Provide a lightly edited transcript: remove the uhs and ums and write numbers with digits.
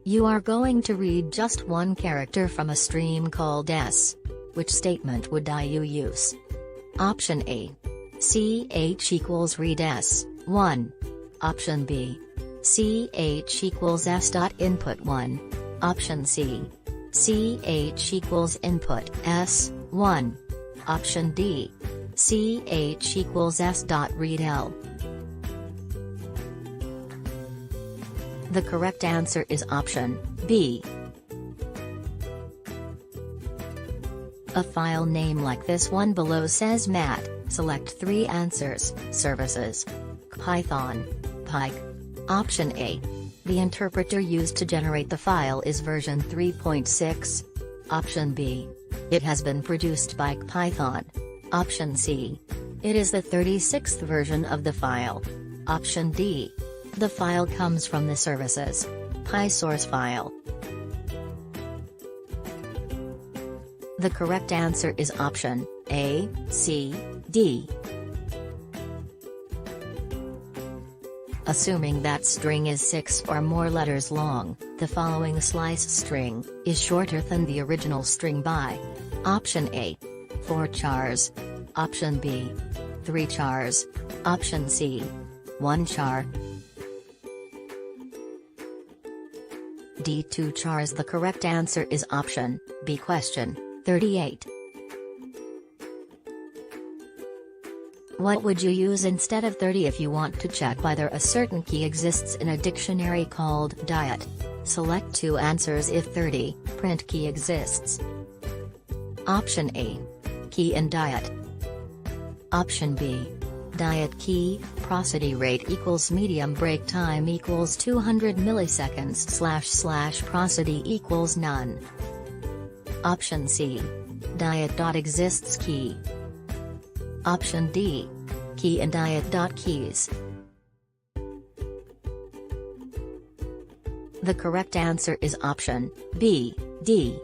You are going to read just one character from a stream called S. Which statement would you use? Option A. CH equals read S, 1. Option B. CH equals S dot input 1. Option C. CH equals input S, 1. Option D. CH equals S dot read L. The correct answer is option B. A file name like this one below says Matt, select 3 answers, services. Python. Pike. Option A. The interpreter used to generate the file is version 3.6. Option B. It has been produced by Python. Option C. It is the 36th version of the file. Option D. The file comes from the services PySource file. The correct answer is option A, C, D. Assuming that string is 6 or more letters long, the following slice string is shorter than the original string by option A. 4 chars. Option B. 3 chars. Option C. 1 char. D. 2 chars. The correct answer is option B. Question 38. What would you use instead of 30 if you want to check whether a certain key exists in a dictionary called diet? Select 2 answers if 30, print key exists. Option A. Key in diet. Option B. Diet key, prosody rate equals medium break time equals 200 milliseconds / prosody equals none. Option C. Diet.exists key. Option D. Key in diet.keys. The correct answer is option B, D.